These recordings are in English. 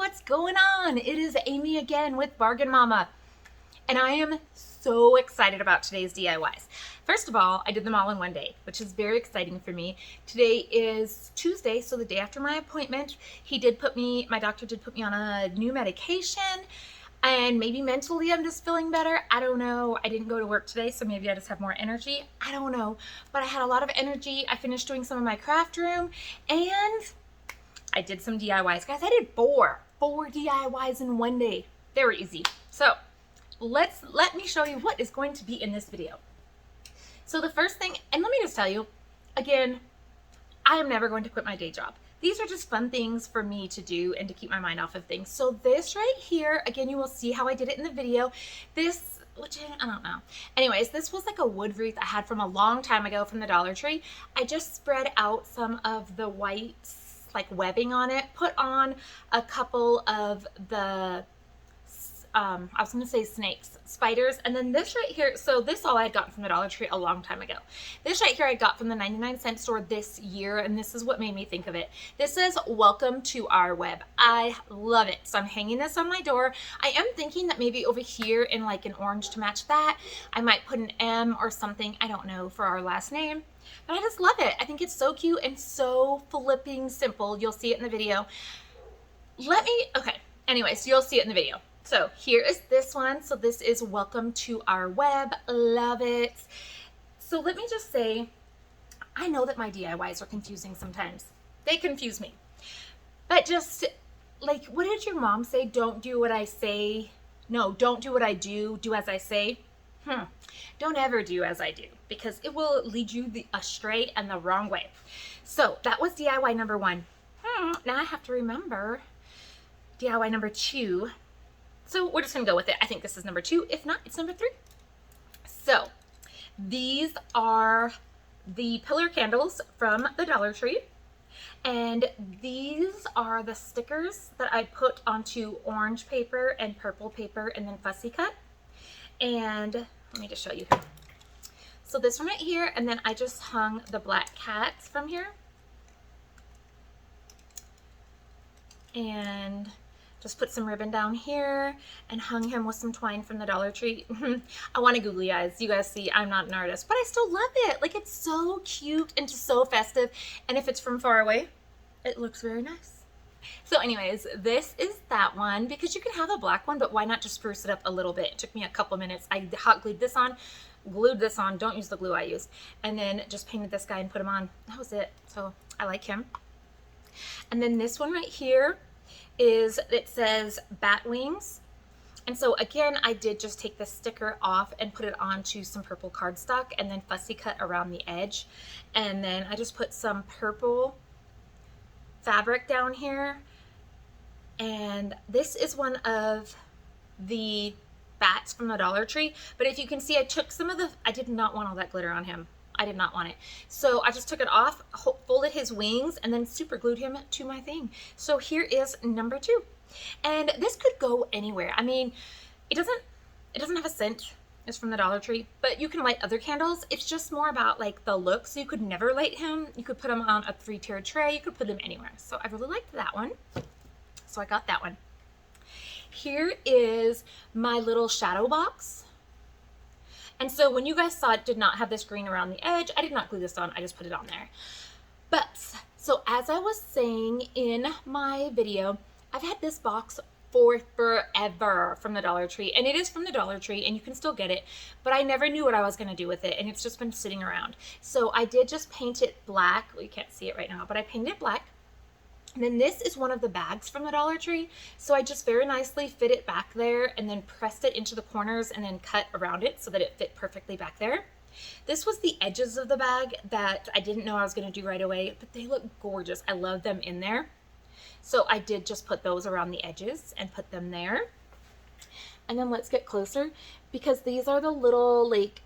what's going on? It is Amy again with Bargain Mama, and I am so excited about today's DIYs. First of all, I did them all in one day, which is very exciting for me. Today is Tuesday, so the day after my appointment. My doctor did put me on a new medication, and maybe mentally I'm just feeling better. I don't know. I didn't go to work today, so maybe I just have more energy. I don't know, but I had a lot of energy. I finished doing some of my craft room, and I did some DIYs. Guys, I did four DIYs in one day. They were easy. So let me show you what is going to be in this video. So the first thing, and let me just tell you, again, I am never going to quit my day job. These are just fun things for me to do and to keep my mind off of things. So this right here, again, you will see how I did it in the video. I don't know. Anyways, this was like a wood wreath I had from a long time ago from the Dollar Tree. I just spread out some of the white like webbing on it, put on a couple of the I was gonna say spiders, and then this right here, so this all I had gotten from the Dollar Tree a long time ago. This right here I got from the 99-cent store this year, and this is what made me think of it. This says, "Welcome to our web." I love it. So I'm hanging this on my door. I am thinking that maybe over here in like an orange to match that, I might put an M or something, I don't know, for our last name. But I just love it. I think it's so cute and so flipping simple. You'll see it in the video. Anyways, you'll see it in the video. So here is this one. So this is "Welcome to our web." Love it. So let me just say, I know that my DIYs are confusing sometimes. They confuse me. But just like, what did your mom say? Don't do what I say. No, don't do what I do. Do as I say. Don't ever do as I do, because it will lead you astray and the wrong way. So that was DIY number one. Now I have to remember DIY number two. So we're just gonna go with it. I think this is number two. If not, it's number three. So these are the pillar candles from the Dollar Tree. And these are the stickers that I put onto orange paper and purple paper and then fussy cut. And let me just show you here. So this one right here, and then I just hung the black cats from here. And just put some ribbon down here and hung him with some twine from the Dollar Tree. I want googly eyes. You guys see, I'm not an artist, but I still love it. Like, it's so cute and just so festive. And if it's from far away, it looks very nice. So anyways, this is that one, because you can have a black one, but why not just spruce it up a little bit? It took me a couple minutes. I hot glued this on, don't use the glue I used, and then just painted this guy and put him on. That was it. So I like him. And then this one right here it says bat wings. And so again, I did just take the sticker off and put it onto some purple cardstock and then fussy cut around the edge. And then I just put some purple fabric down here, and this is one of the bats from the Dollar Tree. But if you can see, I took I did not want all that glitter on him. I did not want it. So I just took it off, folded his wings, and then super glued him to my thing. So here is number two. And this could go anywhere. I mean, it doesn't have a scent. It's from the Dollar Tree, but you can light other candles. It's just more about like the look. So you could never light him. You could put him on a 3-tier tray. You could put him anywhere. So I really liked that one. So I got that one. Here is my little shadow box. And so when you guys saw it did not have this green around the edge, I did not glue this on. I just put it on there. But so as I was saying in my video, I've had this box for forever from the Dollar Tree, and it is from the Dollar Tree and you can still get it, but I never knew what I was going to do with it, and it's just been sitting around. So I did just paint it black. Well, you can't see it right now, but I painted it black. And then this is one of the bags from the Dollar Tree, so I just very nicely fit it back there and then pressed it into the corners and then cut around it so that it fit perfectly back there. This was the edges of the bag that I didn't know I was going to do right away, but they look gorgeous. I love them in there. So I did just put those around the edges and put them there. And then let's get closer, because these are the little like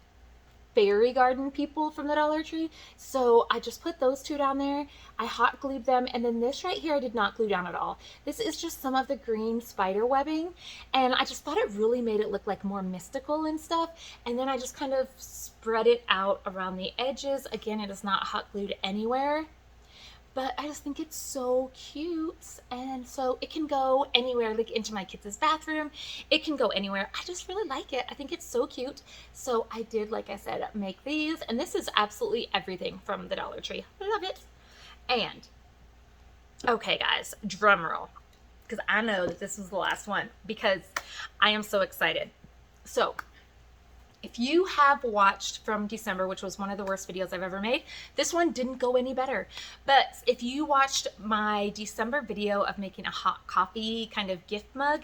fairy garden people from the Dollar Tree. So I just put those two down there. I hot glued them. And then this right here, I did not glue down at all. This is just some of the green spider webbing. And I just thought it really made it look like more mystical and stuff. And then I just kind of spread it out around the edges. Again, it is not hot glued anywhere. but I just think it's so cute. And so it can go anywhere, like into my kids' bathroom. It can go anywhere. I just really like it. I think it's so cute. So I did, like I said, make these. And this is absolutely everything from the Dollar Tree. Love it. And, okay guys, drum roll. Because I know that this was the last one because I am so excited. So if you have watched from December, which was one of the worst videos I've ever made, this one didn't go any better. But if you watched my December video of making a hot coffee kind of gift mug,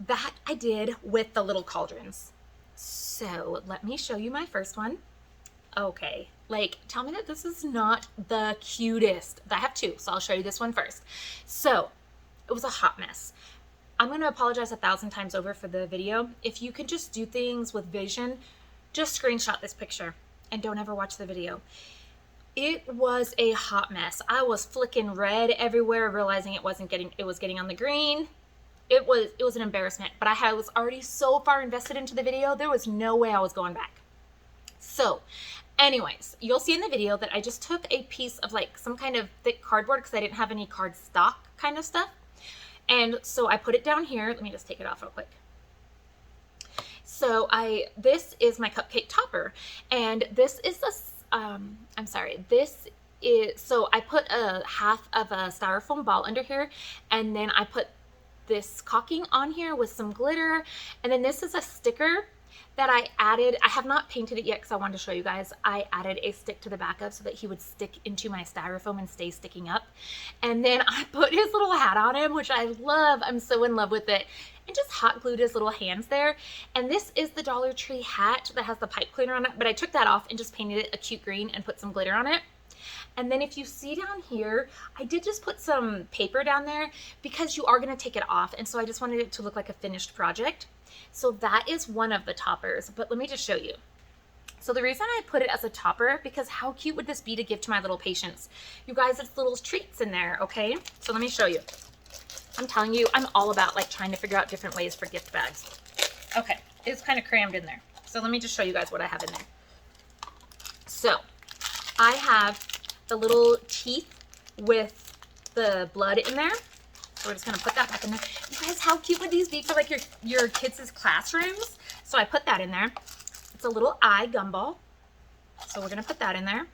that I did with the little cauldrons. So let me show you my first one. Okay, like, tell me that this is not the cutest. I have two, so I'll show you this one first. So it was a hot mess. I'm going to apologize 1,000 times over for the video. If you can just do things with vision, just screenshot this picture and don't ever watch the video. It was a hot mess. I was flicking red everywhere, realizing it was getting on the green. It was an embarrassment, but I was already so far invested into the video, there was no way I was going back. So anyways, you'll see in the video that I just took a piece of like some kind of thick cardboard because I didn't have any card stock kind of stuff. And so I put it down here. Let me just take it off real quick. So this is my cupcake topper, and this is so I put a half of a styrofoam ball under here, and then I put this caulking on here with some glitter, and then this is a sticker that I added. I have not painted it yet because I wanted to show you guys. I added a stick to the back of so that he would stick into my styrofoam and stay sticking up. And then I put his little hat on him, which I love. I'm so in love with it. And just hot glued his little hands there. And this is the Dollar Tree hat that has the pipe cleaner on it, but I took that off and just painted it a cute green and put some glitter on it. And then if you see down here, I did just put some paper down there because you are going to take it off. And so I just wanted it to look like a finished project. So that is one of the toppers, but let me just show you. So the reason I put it as a topper, because how cute would this be to give to my little patients? You guys, it's little treats in there, okay? So let me show you. I'm telling you, I'm all about like trying to figure out different ways for gift bags. Okay, it's kind of crammed in there. So let me just show you guys what I have in there. So I have the little teeth with the blood in there. So we're just gonna put that back in there. You guys, how cute would these be for like your kids' classrooms? So I put that in there. It's a little eye gumball. So we're gonna put that in there.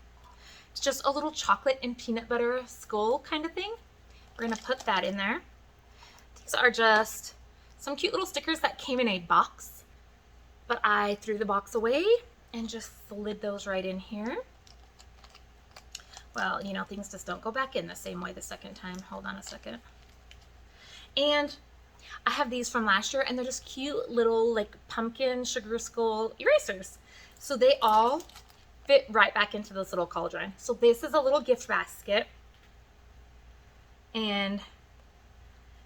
It's just a little chocolate and peanut butter skull kind of thing. We're gonna put that in there. These are just some cute little stickers that came in a box, but I threw the box away and just slid those right in here. Well, you know, things just don't go back in the same way the second time. Hold on a second. And I have these from last year, and they're just cute little like pumpkin sugar skull erasers. So they all fit right back into this little cauldron. So this is a little gift basket, and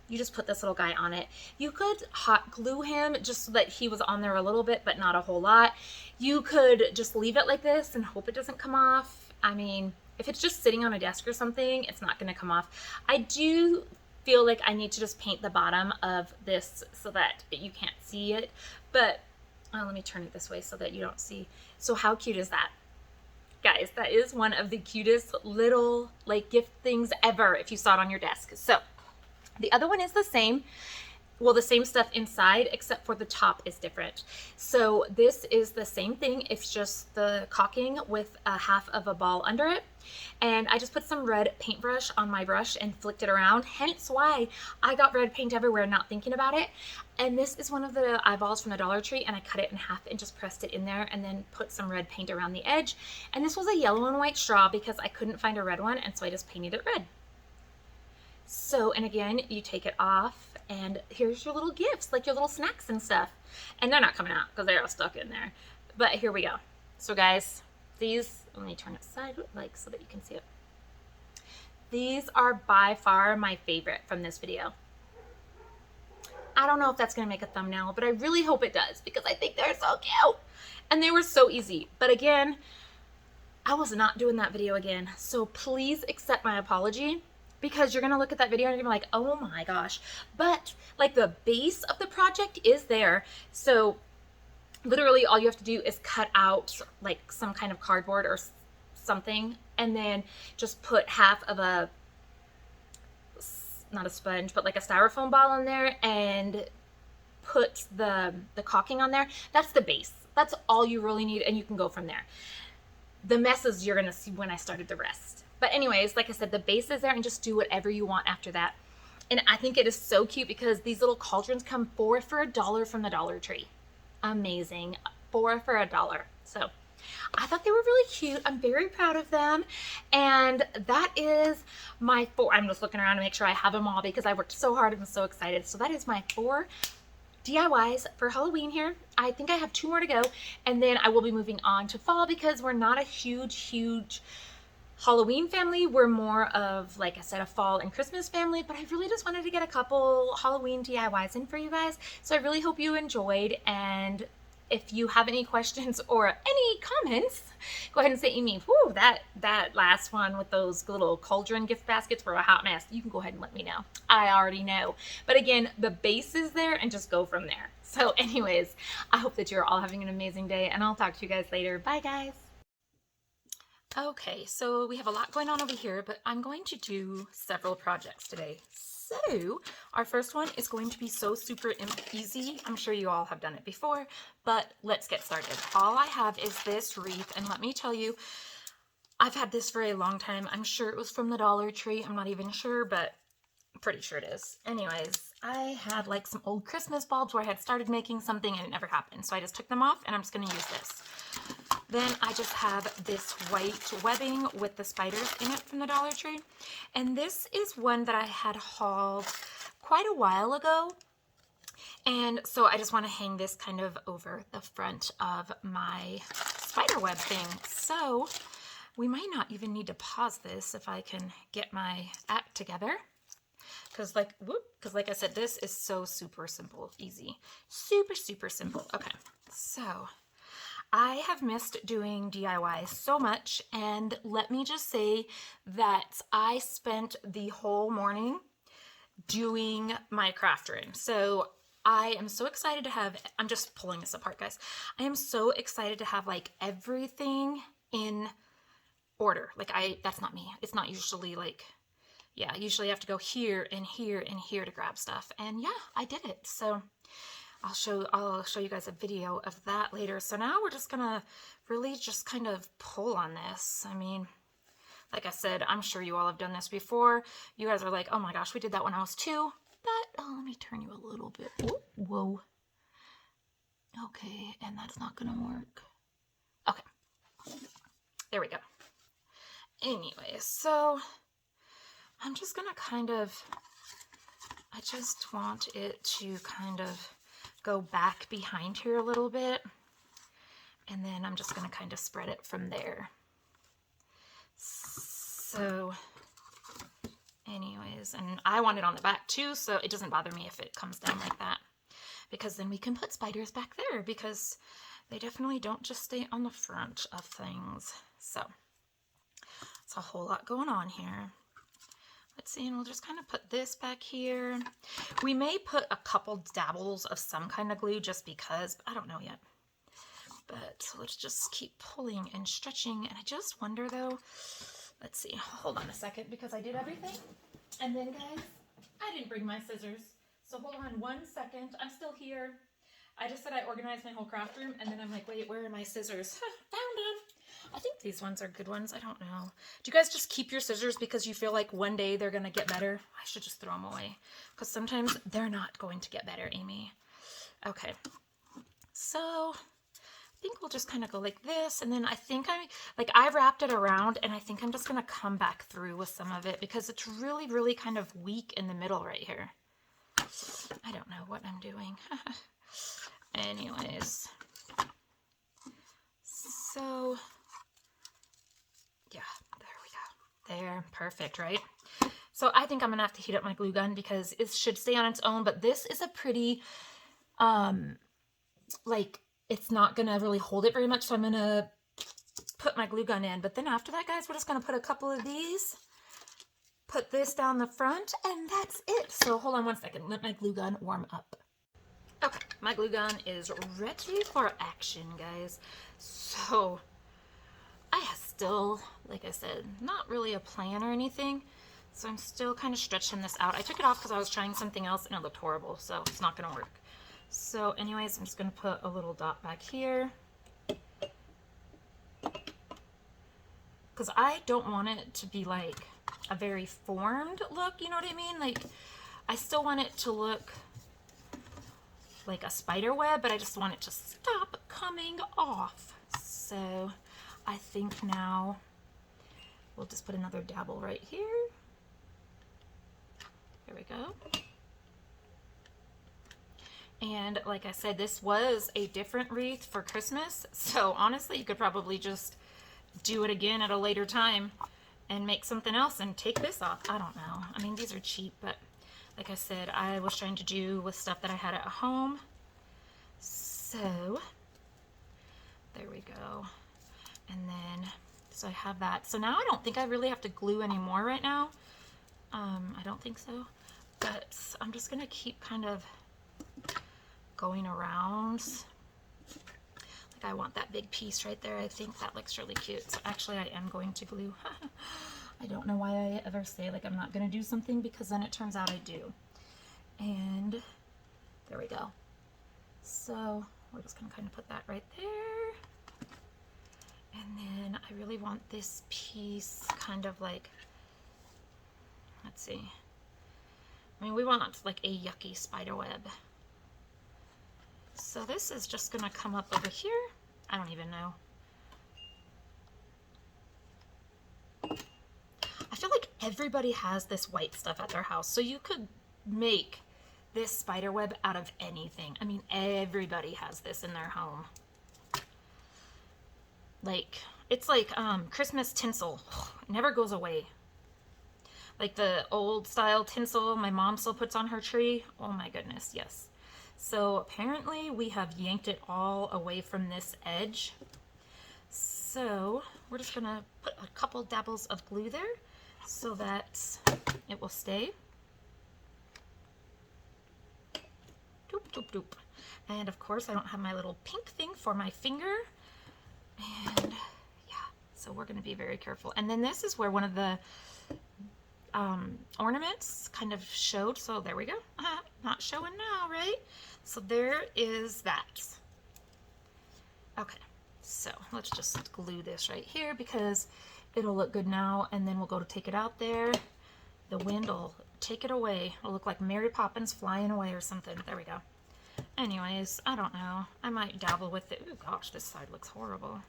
you just put this little guy on it. You could hot glue him just so that he was on there a little bit, but not a whole lot. You could just leave it like this and hope it doesn't come off. I mean, if it's just sitting on a desk or something, it's not going to come off. I do feel like I need to just paint the bottom of this so that you can't see it, but let me turn it this way so that you don't see. So how cute is that? Guys, that is one of the cutest little like gift things ever if you saw it on your desk. So the other one is the same. Well, the same stuff inside, except for the top is different. So this is the same thing. It's just the caulking with a half of a ball under it. And I just put some red paintbrush on my brush and flicked it around. Hence why I got red paint everywhere, not thinking about it. And this is one of the eyeballs from the Dollar Tree, and I cut it in half and just pressed it in there and then put some red paint around the edge. And this was a yellow and white straw because I couldn't find a red one, and so I just painted it red. So, and again, you take it off, and here's your little gifts, like your little snacks and stuff. And they're not coming out because they're all stuck in there. But here we go. So guys, these, let me turn it side like so that you can see it. These are by far my favorite from this video. I don't know if that's going to make a thumbnail, but I really hope it does because I think they're so cute. And they were so easy. But again, I was not doing that video again. So please accept my apology, because you're going to look at that video and you're going to be like, oh my gosh. But like the base of the project is there. So literally all you have to do is cut out like some kind of cardboard or something and then just put half of a, not a sponge, but like a styrofoam ball in there and put the caulking on there. That's the base. That's all you really need, and you can go from there. The messes you're gonna see when I started the rest. But anyways, like I said, the base is there, and just do whatever you want after that. And I think it is so cute because these little cauldrons come 4 for $1 from the Dollar Tree. Amazing. 4 for $1. So I thought they were really cute. I'm very proud of them. And that is my 4. I'm just looking around to make sure I have them all because I worked so hard and I'm so excited. So that is my 4 DIYs for Halloween here. I think I have 2 more to go, and then I will be moving on to fall because we're not a huge Halloween family. We're more of, like I said, a fall and Christmas family, but I really just wanted to get a couple Halloween DIYs in for you guys. So I really hope you enjoyed, and if you have any questions or any comments, go ahead and say me. Whew, that last one with those little cauldron gift baskets were a hot mess. You can go ahead and let me know. I already know. But again, the base is there, and just go from there. So anyways, I hope that you're all having an amazing day, and I'll talk to you guys later. Bye, guys. Okay, so we have a lot going on over here, but I'm going to do several projects today. So our first one is going to be so super easy. I'm sure you all have done it before, but let's get started. All I have is this wreath, and let me tell you, I've had this for a long time. I'm sure it was from the Dollar Tree. I'm not even sure, but I'm pretty sure it is. Anyways, I had like some old Christmas bulbs where I had started making something and it never happened. So I just took them off, and I'm just going to use this. Then I just have this white webbing with the spiders in it from the Dollar Tree. And this is one that I had hauled quite a while ago. And so I just want to hang this kind of over the front of my spider web thing. So we might not even need to pause this if I can get my act together. Because like I said, this is so super simple, easy. Super simple. Okay, so I have missed doing DIY so much, and let me just say that I spent the whole morning doing my craft room. So I am so excited to have, I'm just pulling this apart, guys. I am so excited to have like everything in order. Like that's not me. It's not usually like, yeah, usually I have to go here and here and here to grab stuff. And yeah, I did it. So I'll show you guys a video of that later. So now we're just gonna really just kind of pull on this. I mean, like I said, I'm sure you all have done this before. You guys are like, oh my gosh, we did that when I was 2. But let me turn you a little bit. Whoa. Okay, and that's not gonna work. Okay, there we go. Anyway, so I'm just gonna I just want it to kind of go back behind here a little bit, and then I'm just going to kind of spread it from there. So anyways, and I want it on the back too, so it doesn't bother me if it comes down like that, because then we can put spiders back there, because they definitely don't just stay on the front of things. So it's a whole lot going on here. Let's see, and we'll just kind of put this back here. We may put a couple dabbles of some kind of glue just because, I don't know yet. But let's just keep pulling and stretching. And I just wonder though, let's see, hold on a second, because I did everything. And then guys, I didn't bring my scissors. So hold on 1 second, I'm still here. I just said I organized my whole craft room, and then I'm like, wait, where are my scissors? Found them. I think these ones are good ones. I don't know. Do you guys just keep your scissors because you feel like one day they're going to get better? I should just throw them away, because sometimes they're not going to get better, Amy. Okay. So I think we'll just kind of go like this, and then I think I've wrapped it around, and I think I'm just going to come back through with some of it because it's really kind of weak in the middle right here. I don't know what I'm doing. Anyways. So yeah, there we go. There, perfect, right? So I think I'm gonna have to heat up my glue gun because it should stay on its own, but this is a pretty, like, it's not gonna really hold it very much, so I'm gonna put my glue gun in. But then after that, guys, we're just gonna put a couple of these, put this down the front, and that's it. So hold on 1 second, let my glue gun warm up. Okay, my glue gun is ready for action, guys. So I still, like I said, not really a plan or anything. So I'm still kind of stretching this out. I took it off because I was trying something else and it looked horrible, so it's not going to work. So anyways, I'm just going to put a little dot back here. Because I don't want it to be like a very formed look, you know what I mean? Like, I still want it to look like a spider web, but I just want it to stop coming off. So I think now we'll just put another dabble right here. There we go. And like I said, this was a different wreath for Christmas. So honestly, you could probably just do it again at a later time and make something else and take this off. I don't know. I mean, these are cheap, but like I said, I was trying to do with stuff that I had at home. So there we go. And then, so I have that. So now I don't think I really have to glue anymore right now. I don't think so, but I'm just gonna keep kind of going around. Like, I want that big piece right there. I think that looks really cute. So actually I am going to glue. I don't know why I ever say like I'm not gonna do something, because then it turns out I do. And there we go. So we're just gonna kind of put that right there. And then I really want this piece kind of like, let's see. I mean, we want like a yucky spider web. So this is just gonna come up over here. I don't even know. I feel like everybody has this white stuff at their house, so you could make this spider web out of anything. I mean, everybody has this in their home. Like, it's like Christmas tinsel. It never goes away. Like the old style tinsel my mom still puts on her tree. Oh my goodness, yes. So apparently we have yanked it all away from this edge. So we're just gonna put a couple dabbles of glue there so that it will stay. Doop, doop, doop. And of course I don't have my little pink thing for my finger. And yeah, so we're gonna be very careful. And then this is where one of the ornaments kind of showed. So there we go. Not showing now, right? So there is that. Okay, so let's just glue this right here because it'll look good now, and then we'll go to take it out there. The wind will take it away. It'll look like Mary Poppins flying away or something. There we go. Anyways, I don't know. I might dabble with it. Oh gosh, this side looks horrible.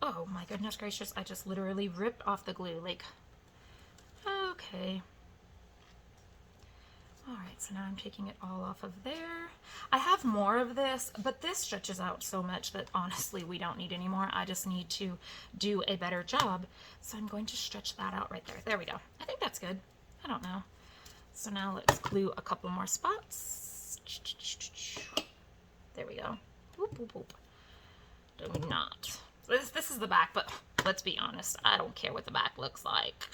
Oh my goodness gracious, I just literally ripped off the glue. Like, okay. All right, so now I'm taking it all off of there. I have more of this, but this stretches out so much that honestly we don't need any more. I just need to do a better job. So I'm going to stretch that out right there. There we go. I think that's good. I don't know. So now let's glue a couple more spots. There we go. Whoop, whoop, whoop. Do not. This is the back, but let's be honest, I don't care what the back looks like.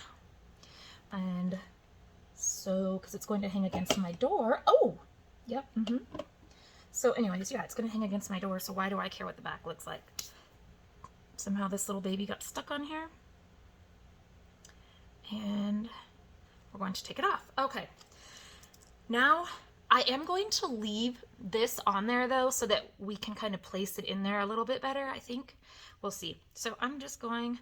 And so, because it's going to hang against my door. Oh, yep. So anyways, yeah, it's going to hang against my door, so why do I care what the back looks like? Somehow this little baby got stuck on here. And we're going to take it off. Okay. Now, I am going to leave this on there though, so that we can kind of place it in there a little bit better, I think. We'll see. So I'm just going,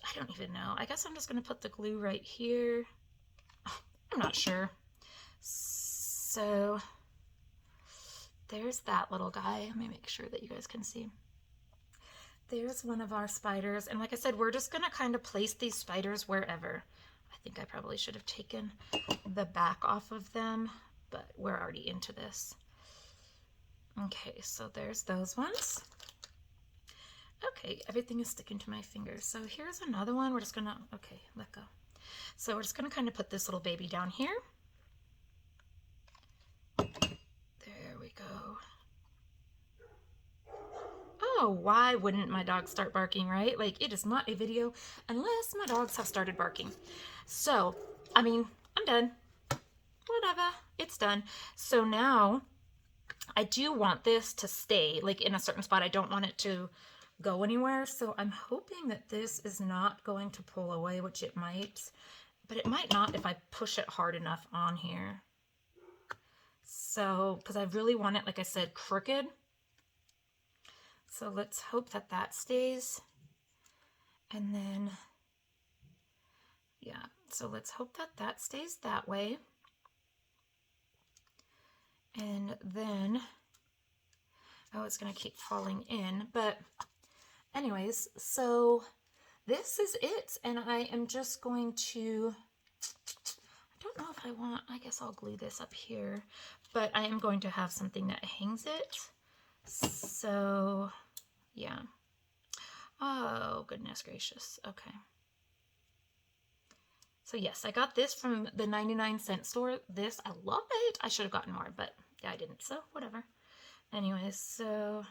I don't even know. I guess I'm just going to put the glue right here. I'm not sure. So there's that little guy. Let me make sure that you guys can see. There's one of our spiders. And like I said, we're just going to kind of place these spiders wherever. I think I probably should have taken the back off of them, but we're already into this. Okay, so there's those ones. Okay, everything is sticking to my fingers. So here's another one. We're just gonna, okay, let go. So we're just gonna kind of put this little baby down here. There we go. Oh, why wouldn't my dog start barking, right? Like, it is not a video unless my dogs have started barking. So, I mean, I'm done. Whatever, it's done. So now I do want this to stay like in a certain spot. I don't want it to go anywhere. So I'm hoping that this is not going to pull away, which it might, but it might not if I push it hard enough on here. So, because I really want it, like I said, crooked. So let's hope that that stays. And then, yeah, so let's hope that that stays that way. And then, oh, it's going to keep falling in. But anyways, so this is it. And I am just going to, I don't know if I want, I guess I'll glue this up here. But I am going to have something that hangs it. So, yeah. Oh, goodness gracious. Okay. So yes, I got this from the 99-cent store. This, I love it. I should have gotten more, but yeah, I didn't. So whatever. Anyways, so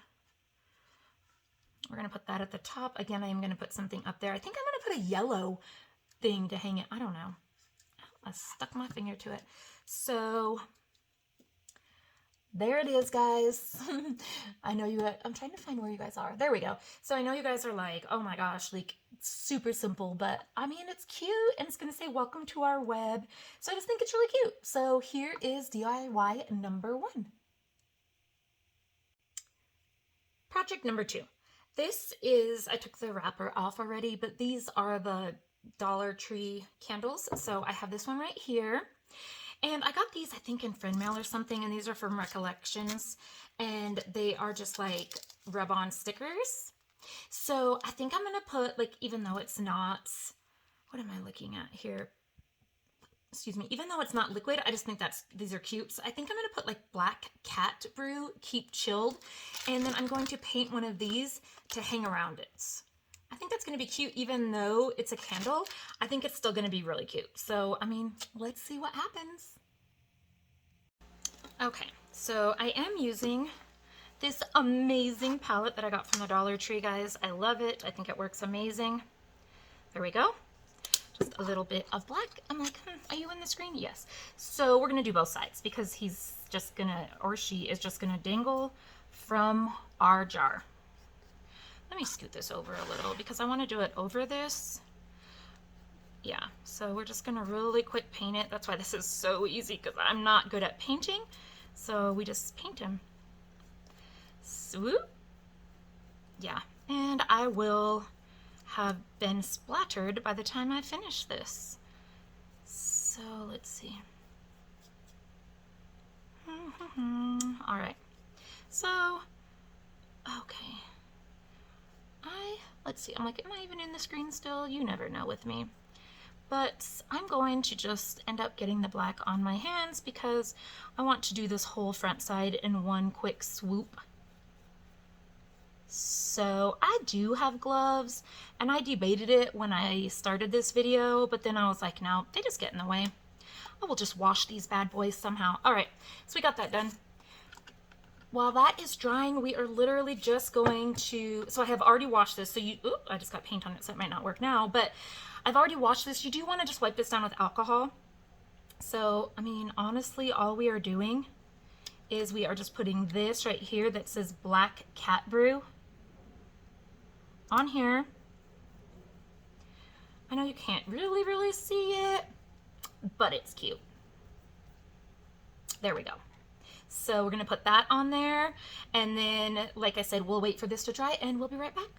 we're going to put that at the top. Again, I am going to put something up there. I think I'm going to put a yellow thing to hang it. I don't know. I stuck my finger to it. So there it is, guys. I know you, I'm trying to find where you guys are. There we go. So I know you guys are like, oh my gosh, like super simple, but I mean, it's cute and it's going to say welcome to our web. So I just think it's really cute. So here is DIY number 1. Project number 2. This is, I took the wrapper off already, but these are the Dollar Tree candles. So I have this one right here. And I got these, I think, in friend mail or something, and these are from Recollections, and they are just like rub-on stickers. So I think I'm going to put, like, even though it's not, what am I looking at here? Excuse me, even though it's not liquid, I just think these are cute. So I think I'm going to put like Black Cat Brew, Keep Chilled, and then I'm going to paint one of these to hang around it. I think that's going to be cute, even though it's a candle. I think it's still going to be really cute. So, I mean, let's see what happens. Okay, so I am using this amazing palette that I got from the Dollar Tree, guys. I love it. I think it works amazing. There we go. Just a little bit of black. I'm like, are you in the screen? Yes. So we're going to do both sides because he's just going to, or she is just going to dangle from our jar. Let me scoot this over a little because I want to do it over this. Yeah, so we're just going to really quick paint it. That's why this is so easy because I'm not good at painting. So we just paint him. Swoop. Yeah, and I will have been splattered by the time I finish this. So let's see. All right. So, okay. Let's see, I'm like, am I even in the screen still? You never know with me. But I'm going to just end up getting the black on my hands because I want to do this whole front side in one quick swoop. So I do have gloves, and I debated it when I started this video, but then I was like, no, they just get in the way. I will just wash these bad boys somehow. All right, so we got that done. While that is drying, we are literally just going to, so I have already washed this, so I just got paint on it, so it might not work now, but I've already washed this. You do want to just wipe this down with alcohol. So, I mean, honestly, all we are doing is we are just putting this right here that says Black Cat Brew on here. I know you can't really see it, but it's cute. There we go. So we're going to put that on there, and then, like I said, we'll wait for this to dry, and we'll be right back.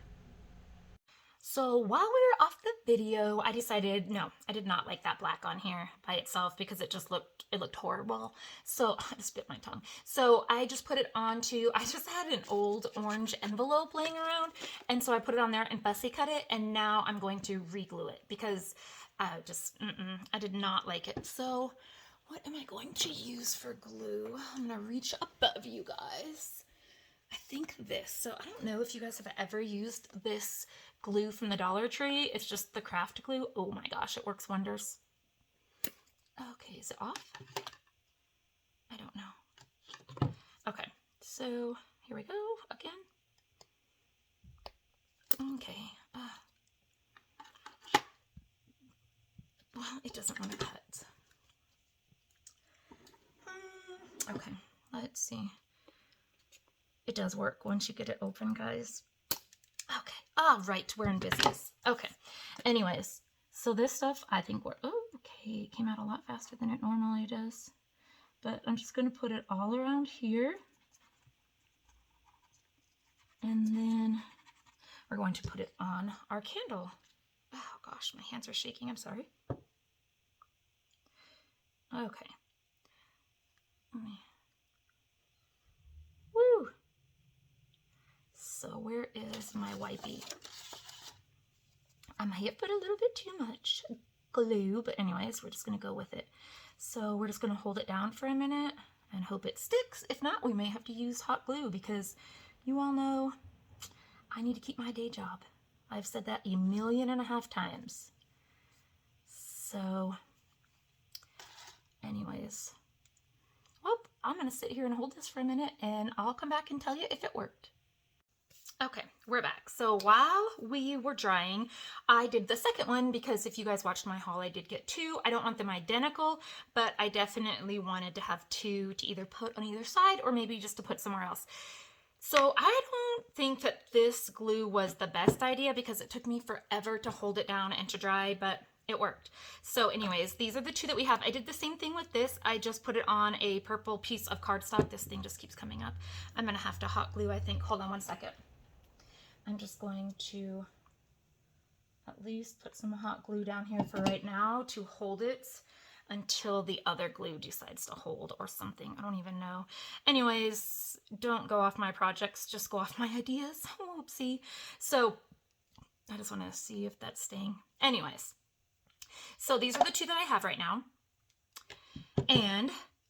So while we were off the video, I decided, no, I did not like that black on here by itself because it just looked horrible. So I just bit my tongue. So I just put it onto, I just had an old orange envelope laying around, and so I put it on there and fussy cut it, and now I'm going to re-glue it because I did not like it. So what am I going to use for glue? I'm going to reach above you guys. I think this. So I don't know if you guys have ever used this glue from the Dollar Tree. It's just the craft glue. Oh my gosh, it works wonders. Okay, is it off? I don't know. Okay, so here we go again. Okay. Well, it doesn't want to cut. Okay, let's see. it does work once you get it open, guys. Okay. All right, we're in business. Okay. Anyways, so this stuff I think we're, oh, okay, it came out a lot faster than it normally does. But I'm just going to put it all around here. And then we're going to put it on our candle. Oh gosh, my hands are shaking. I'm sorry. Okay. Woo! So where is my wipey? I might have put a little bit too much glue, but anyways, we're just going to go with it. So we're just going to hold it down for a minute and hope it sticks. If not, we may have to use hot glue because you all know I need to keep my day job. I've said that 1.5 million times. So anyways, well, I'm going to sit here and hold this for a minute and I'll come back and tell you if it worked. Okay, we're back. So while we were drying, I did the second one because if you guys watched my haul, I did get 2. I don't want them identical, but I definitely wanted to have 2 to either put on either side or maybe just to put somewhere else. So I don't think that this glue was the best idea because it took me forever to hold it down and to dry, but it worked. So anyways, these are the 2 that we have. I did the same thing with this. I just put it on a purple piece of cardstock. This thing just keeps coming up. I'm gonna have to hot glue, I think. Hold on one second. I'm just going to at least put some hot glue down here for right now to hold it until the other glue decides to hold or something. I don't even know. Anyways, don't go off my projects, just go off my ideas. Whoopsie. So I just want to see if that's staying. Anyways, so these are the 2 that I have right now. And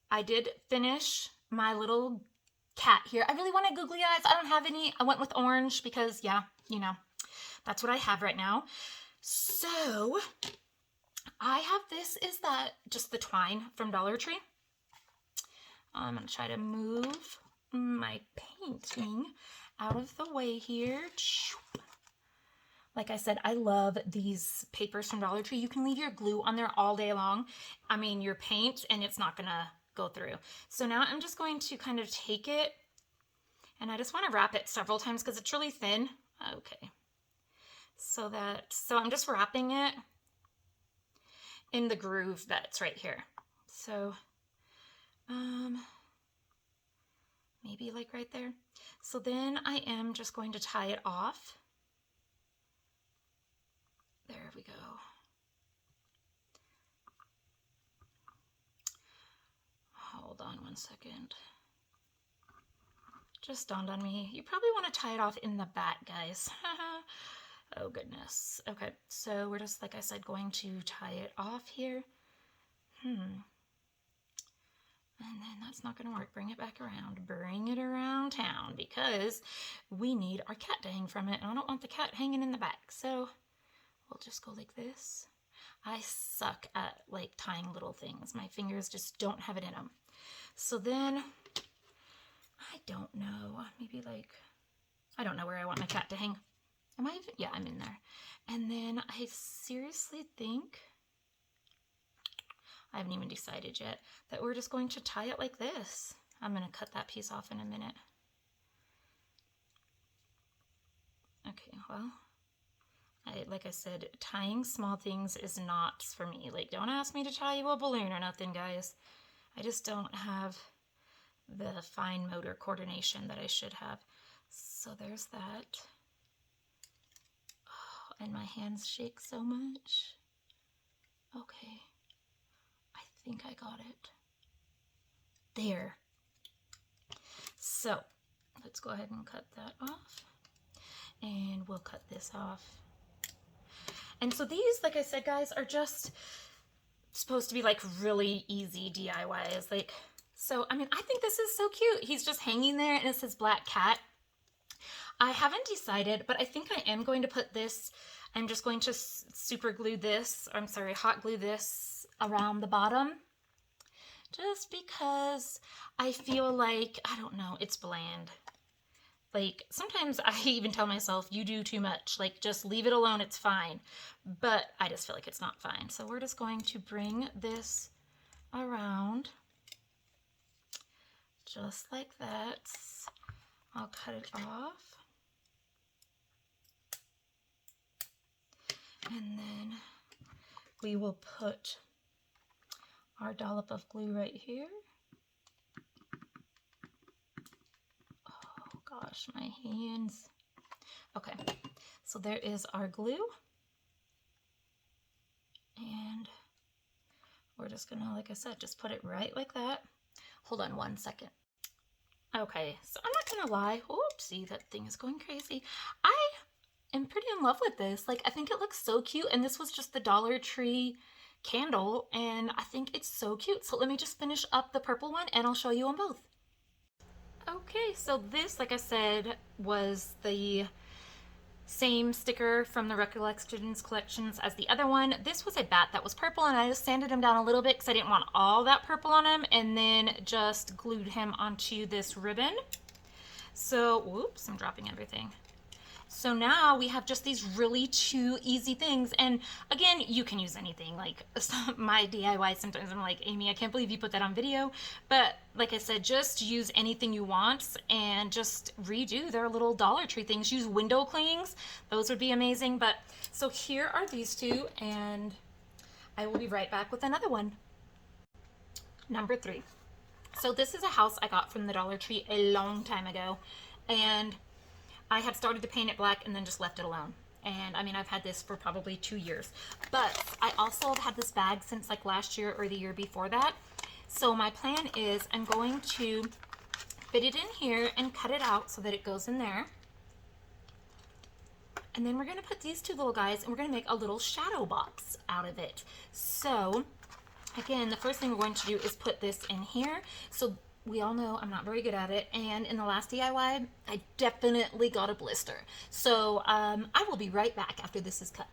I did finish my little cat here. I really wanted googly eyes. I don't have any. I went with orange because, yeah, you know, that's what I have right now. So I have this, is that just the twine from Dollar Tree. I'm going to try to move my painting out of the way here. Like I said, I love these papers from Dollar Tree. You can leave your glue on there all day long. I mean, your paint, and it's not going to go through. So now I'm just going to kind of take it and I just want to wrap it several times because it's really thin. Okay. So I'm just wrapping it in the groove that's right here. So maybe like right there. So then I am just going to tie it off. There we go. Hold on one second. Just dawned on me. You probably want to tie it off in the back, guys. Oh, goodness. Okay, so we're just, like I said, going to tie it off here. And then that's not going to work. Bring it back around. Bring it around town because we need our cat to hang from it. And I don't want the cat hanging in the back. So we'll just go like this. I suck at like tying little things. My fingers just don't have it in them. So then, I don't know, maybe like, I don't know where I want my cat to hang. Am I even? Yeah, I'm in there. And then I seriously think, I haven't even decided yet, that we're just going to tie it like this. I'm going to cut that piece off in a minute. Okay, well, like I said, tying small things is not for me. Like, don't ask me to tie you a balloon or nothing, guys. I just don't have the fine motor coordination that I should have. So there's that. Oh, and my hands shake so much. Okay. I think I got it. There. So let's go ahead and cut that off. And we'll cut this off. And so these, like I said, guys, are just supposed to be like really easy DIYs. Like, so, I mean, I think this is so cute. He's just hanging there and it says black cat. I haven't decided, but I think I am going to put this, I'm just going to super glue this, or I'm sorry, hot glue this around the bottom. Just because I feel like, I don't know, it's bland. Like, sometimes I even tell myself, you do too much. Like, just leave it alone, it's fine. But I just feel like it's not fine. So we're just going to bring this around just like that I'll cut it off. And then we will put our dollop of glue right here. Oh gosh, my hands. Okay, so there is our glue. And we're just gonna, like I said, just put it right like that. Hold on one second. Okay, so I'm not gonna lie. Oopsie, that thing is going crazy. I am pretty in love with this. Like, I think it looks so cute, and this was just the Dollar Tree candle, and I think it's so cute. So let me just finish up the purple one, and I'll show you them both. Okay, so this, like I said, was the same sticker from the Recollections collections as the other one. This was a bat that was purple, and I just sanded him down a little bit because I didn't want all that purple on him, and then just glued him onto this ribbon. So, whoops, I'm dropping everything. So now we have just these really two easy things. And again, you can use anything. Like my DIY, sometimes I'm like, Amy, I can't believe you put that on video. But like I said, just use anything you want and just redo their little Dollar Tree things. Use window clings. Those would be amazing. But so here are these two, and I will be right back with another one. Number 3. So this is a house I got from the Dollar Tree a long time ago. And I had started to paint it black and then just left it alone. And I mean, I've had this for probably 2 years. But I also have had this bag since like last year or the year before that. So my plan is I'm going to fit it in here and cut it out so that it goes in there. And then we're going to put these two little guys, and we're going to make a little shadow box out of it. So again, the first thing we're going to do is put this in here. So we all know I'm not very good at it, and in the last DIY, I definitely got a blister. So I will be right back after this is cut.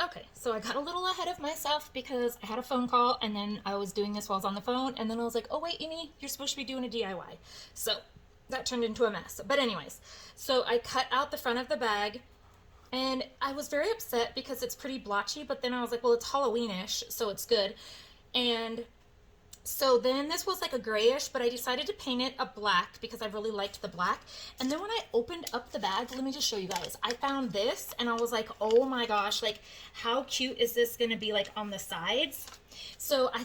Okay, so I got a little ahead of myself because I had a phone call, and then I was doing this while I was on the phone, and then I was like, oh wait, Amy, you're supposed to be doing a DIY. So that turned into a mess. But anyways, so I cut out the front of the bag, and I was very upset because it's pretty blotchy, but then I was like, well, it's Halloweenish, so it's good. And so then this was like a grayish, but I decided to paint it a black because I really liked the black. And then when I opened up the bag, let me just show you guys. I found this and I was like, oh my gosh, like how cute is this going to be like on the sides? So I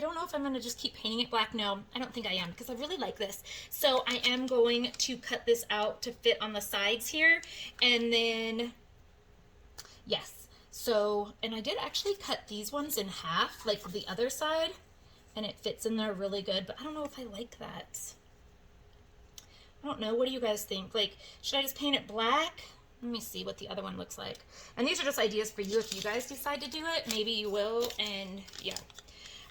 don't know if I'm going to just keep painting it black. No, I don't think I am because I really like this. So I am going to cut this out to fit on the sides here. And then, yes. So, and I did actually cut these ones in half, like the other side. And it fits in there really good, but I don't know if I like that. I don't know. What do you guys think? Like, should I just paint it black? Let me see what the other one looks like. And these are just ideas for you. If you guys decide to do it, maybe you will. And yeah,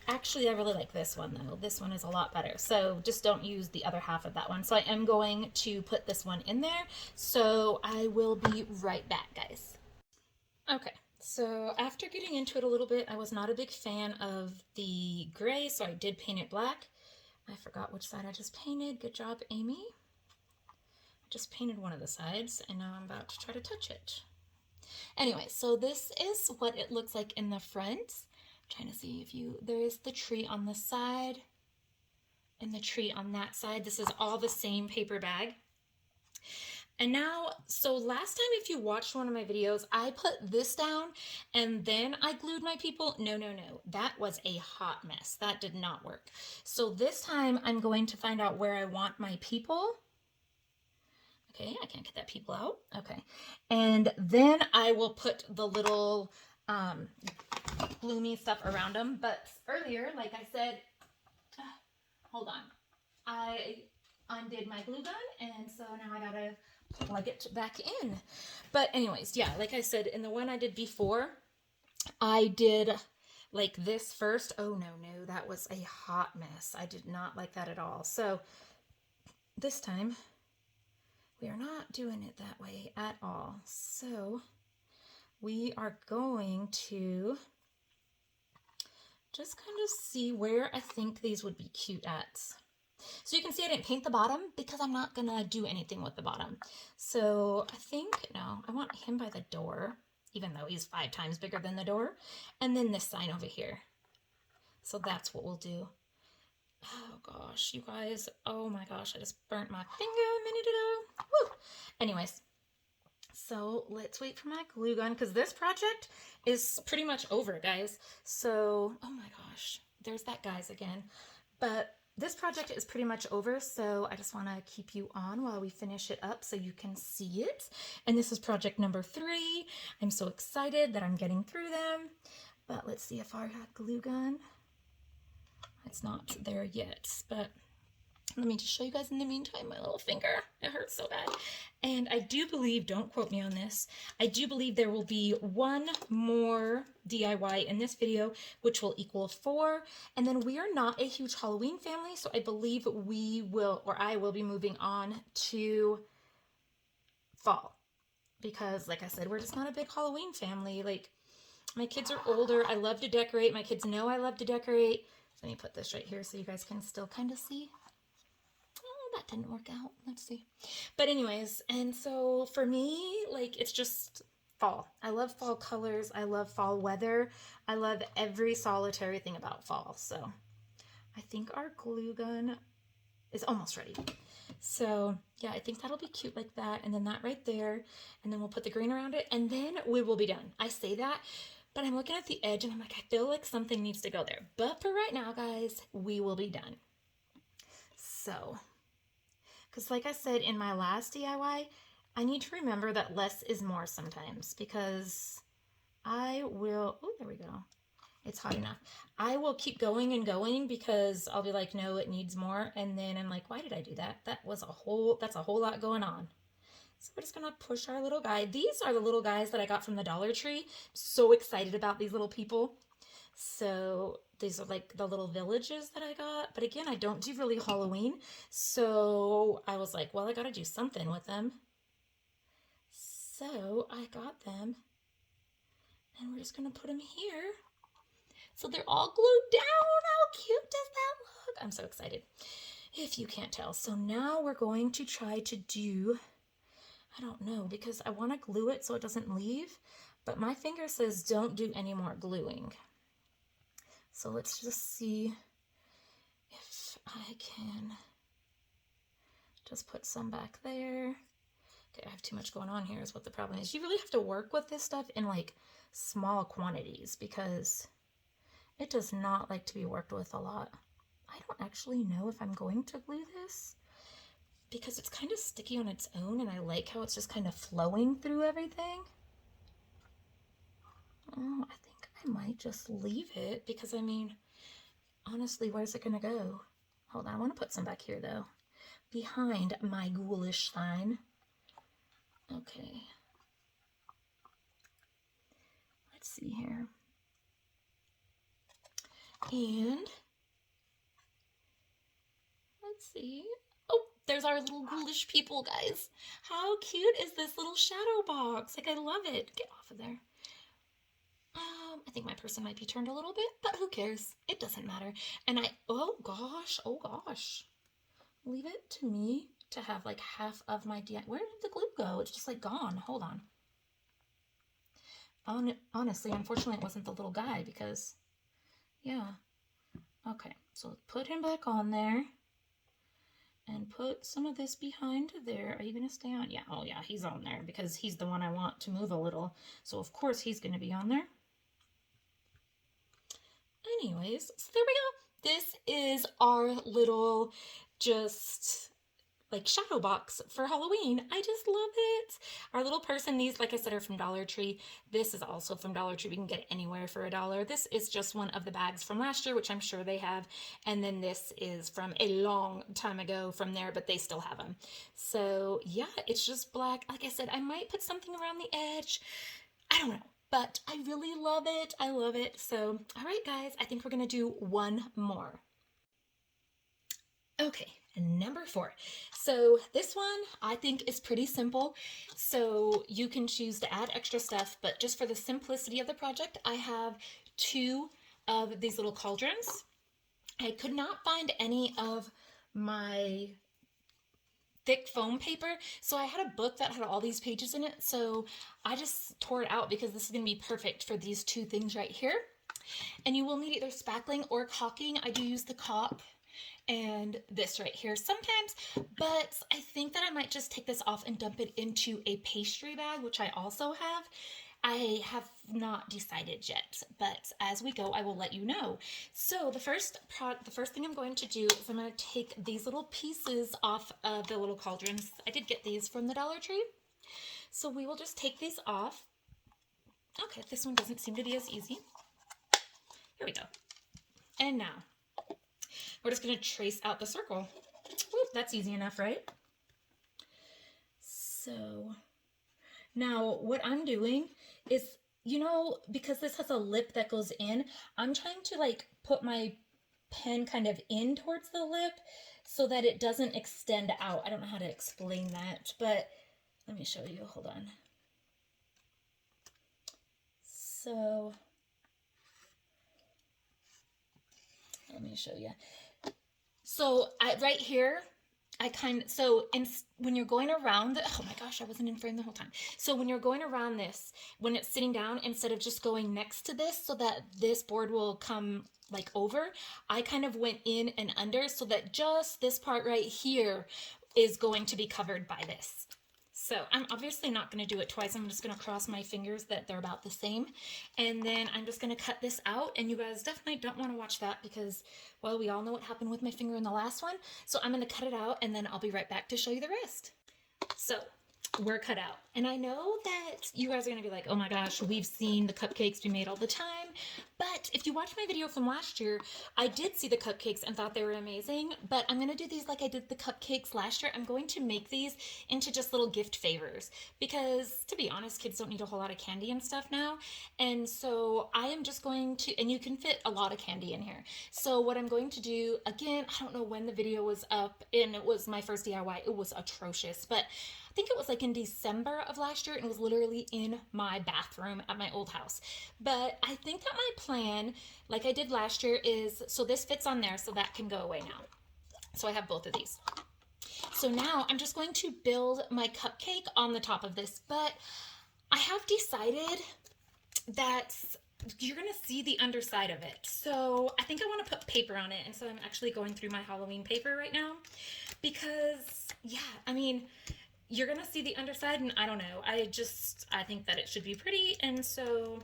actually, I really like this one though. This one is a lot better. So just don't use the other half of that one. So I am going to put this one in there. So I will be right back, guys. Okay. So after getting into it a little bit, I was not a big fan of the gray, so I did paint it black. I forgot which side I just painted. Good job, Amy. I just painted one of the sides, and now I'm about to try to touch it. Anyway, so this is what it looks like in the front. I'm trying to see if there is the tree on the side and the tree on that side. This is all the same paper bag. And now, so last time, if you watched one of my videos, I put this down and then I glued my people. No, no, no. That was a hot mess. That did not work. So this time I'm going to find out where I want my people. Okay, I can't get that people out. Okay. And then I will put the little gloomy stuff around them. But earlier, like I said, hold on. I undid my glue gun, and so now I gotta plug it back in. But anyways, yeah, like I said, in the one I did before, I did like this first. Oh no, no, that was a hot mess. I did not like that at all. So this time we are not doing it that way at all. So we are going to just kind of see where I think these would be cute at. So you can see I didn't paint the bottom because I'm not gonna do anything with the bottom. So I think, no, I want him by the door, even though he's 5 times bigger than the door. And then this sign over here. So that's what we'll do. Oh gosh, you guys, oh my gosh, I just burnt my finger a minute ago. Woo! Anyways, so let's wait for my glue gun because this project is pretty much over, guys. So, oh my gosh, there's that guys again. But this project is pretty much over, so I just want to keep you on while we finish it up so you can see it. And this is project number 3. I'm so excited that I'm getting through them. But let's see if our glue gun, it's not there yet, but let me just show you guys in the meantime my little finger. It hurts so bad. And I do believe, don't quote me on this, I do believe there will be one more DIY in this video, which will equal 4. And then we are not a huge Halloween family, so I believe we will, or I will be moving on to fall. Because like I said, we're just not a big Halloween family. Like, my kids are older. I love to decorate. My kids know I love to decorate. Let me put this right here so you guys can still kind of see. Oh, that didn't work out. Let's see. But anyways, and so for me, like, it's just fall. I love fall colors. I love fall weather. I love every solitary thing about fall. So I think our glue gun is almost ready. So yeah, I think that'll be cute like that. And then that right there. And then we'll put the green around it. And then we will be done. I say that, but I'm looking at the edge and I'm like, I feel like something needs to go there. But for right now, guys, we will be done. So, because like I said in my last DIY, I need to remember that less is more sometimes, because I will, oh, there we go. It's hot enough. I will keep going and going because I'll be like, no, it needs more. And then I'm like, why did I do that? That's a whole lot going on. So we're just gonna push our little guy. These are the little guys that I got from the Dollar Tree. So excited about these little people. So these are like the little villages that I got. But again, I don't do really Halloween. So I was like, well, I gotta do something with them. So I got them. And we're just gonna put them here. So they're all glued down. How cute does that look? I'm so excited, if you can't tell. So now we're going to try to do, I don't know, because I want to glue it so it doesn't leave, but my finger says don't do any more gluing. So let's just see if I can just put some back there. Okay, I have too much going on here is what the problem is. You really have to work with this stuff in like small quantities because it does not like to be worked with a lot. I don't actually know if I'm going to glue this because it's kind of sticky on its own and I like how it's just kind of flowing through everything. Oh, I think I might just leave it because, I mean, honestly, where's it going to go? Hold on, I want to put some back here though, behind my ghoulish sign. Okay. Let's see here. And let's see. Oh, there's our little ghoulish people, guys. How cute is this little shadow box? Like, I love it. Get off of there. I think my person might be turned a little bit, but who cares? It doesn't matter. And oh gosh. Leave it to me to have like half of my DIY. Where did the glue go? It's just like gone. Hold on. Honestly, unfortunately, it wasn't the little guy because, yeah. Okay, so put him back on there and put some of this behind there. Are you going to stay on? Yeah, oh yeah, he's on there because he's the one I want to move a little. So of course he's going to be on there. Anyways, so there we go. This is our little just like shadow box for Halloween. I just love it. Our little person, these, like I said, are from Dollar Tree. This is also from Dollar Tree. We can get it anywhere for $1. This is just one of the bags from last year, which I'm sure they have. And then this is from a long time ago from there, but they still have them. So yeah, it's just black. Like I said, I might put something around the edge. I don't know, but I really love it. I love it. So, all right, guys, I think we're going to do one more. Okay, number 4. So this one I think is pretty simple. So you can choose to add extra stuff, but just for the simplicity of the project, I have 2 of these little cauldrons. I could not find any of my thick foam paper, so I had a book that had all these pages in it, so I just tore it out because this is going to be perfect for these 2 things right here. And you will need either spackling or caulking. I do use the caulk. and this right here sometimes, but I think that I might just take this off and dump it into a pastry bag, which I also have. I have not decided yet, but as we go, I will let you know. So the first thing I'm going to do is I'm going to take these little pieces off of the little cauldrons. I did get these from the Dollar Tree. So we will just take these off. Okay, this one doesn't seem to be as easy. Here we go. And now we're just going to trace out the circle. Whoop, that's easy enough, right? So now what I'm doing is, you know, because this has a lip that goes in, I'm trying to like put my pen kind of in towards the lip so that it doesn't extend out. I don't know how to explain that, but let me show you. Hold on. So let me show you. So right here, when you're going around, oh my gosh, I wasn't in frame the whole time. So when you're going around this, when it's sitting down, instead of just going next to this so that this board will come like over, I kind of went in and under so that just this part right here is going to be covered by this. So I'm obviously not going to do it twice. I'm just going to cross my fingers that they're about the same. And then I'm just going to cut this out. And you guys definitely don't want to watch that because, well, we all know what happened with my finger in the last one. So I'm going to cut it out and then I'll be right back to show you the rest. So we're cut out. And I know that you guys are going to be like, oh my gosh, we've seen the cupcakes be made all the time. But if you watch my video from last year, I did see the cupcakes and thought they were amazing. But I'm going to do these like I did the cupcakes last year. I'm going to make these into just little gift favors. Because to be honest, kids don't need a whole lot of candy and stuff now. And so I am just going to, and you can fit a lot of candy in here. So what I'm going to do, again, I don't know when the video was up and it was my first DIY. It was atrocious. But I think it was like in December of last year and it was literally in my bathroom at my old house. But I think that my plan, like I did last year, is, so this fits on there so that can go away now. So I have both of these. So now I'm just going to build my cupcake on the top of this, but I have decided that you're going to see the underside of it. So I think I want to put paper on it. And so I'm actually going through my Halloween paper right now because, yeah, I mean, you're going to see the underside and I don't know. I think that it should be pretty. And so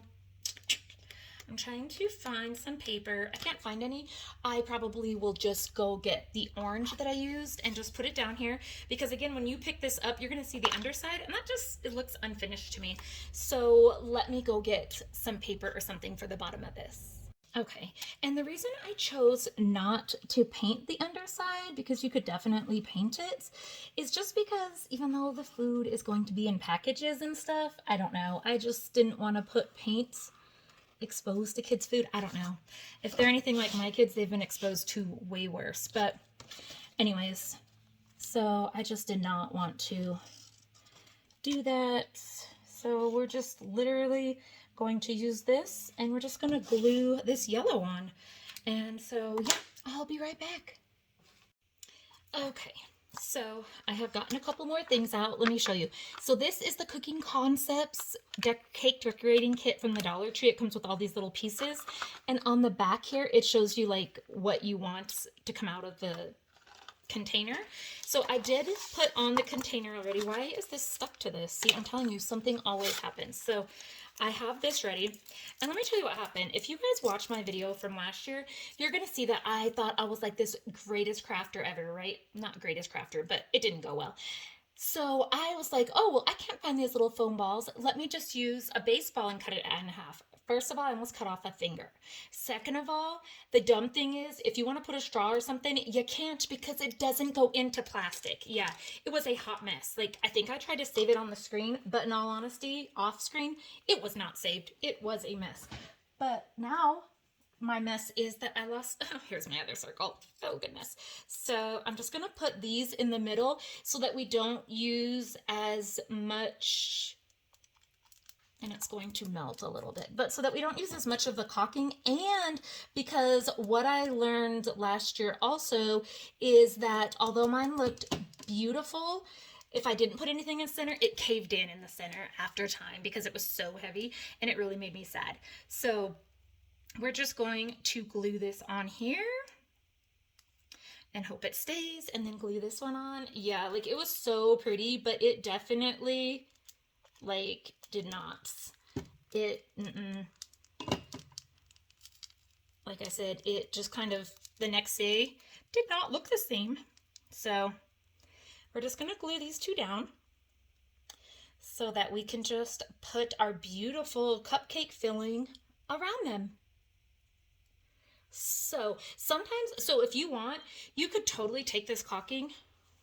I'm trying to find some paper. I can't find any. I probably will just go get the orange that I used and just put it down here. Because again, when you pick this up, you're going to see the underside and it looks unfinished to me. So let me go get some paper or something for the bottom of this. Okay, and the reason I chose not to paint the underside, because you could definitely paint it, is just because even though the food is going to be in packages and stuff, I don't know, I just didn't want to put paint exposed to kids' food. I don't know. If they're anything like my kids, they've been exposed to way worse. But anyways, so I just did not want to do that. So we're just literally going to use this and we're just going to glue this yellow on. And so yeah, I'll be right back. Okay, so I have gotten a couple more things out. Let me show you. So this is the Cooking Concepts cake decorating kit from the Dollar Tree. It comes with all these little pieces. And on the back here, it shows you like what you want to come out of the container. So I did put on the container already. Why is this stuck to this? See, I'm telling you, something always happens. So I have this ready. And let me tell you what happened. If you guys watched my video from last year, you're going to see that I thought I was like this greatest crafter ever, right? Not greatest crafter, but it didn't go well. So I was like, oh, well, I can't find these little foam balls. Let me just use a baseball and cut it in half. First of all, I almost cut off a finger. Second of all, the dumb thing is, if you want to put a straw or something, you can't because it doesn't go into plastic. Yeah, it was a hot mess. Like, I think I tried to save it on the screen, but in all honesty, off screen, it was not saved. It was a mess. But now, my mess is that I lost, oh, here's my other circle. Oh, goodness. So I'm just going to put these in the middle so that we don't use as much, and it's going to melt a little bit, but so that we don't use as much of the caulking. And because what I learned last year also is that although mine looked beautiful, if I didn't put anything in the center, it caved in the center after time because it was so heavy and it really made me sad. So we're just going to glue this on here. and hope it stays, and then glue this one on. Yeah, like it was so pretty, but it definitely like did not. Like I said, it just kind of the next day did not look the same. So we're just gonna glue these two down so that we can just put our beautiful cupcake filling around them. So sometimes, so if you want, you could totally take this caulking.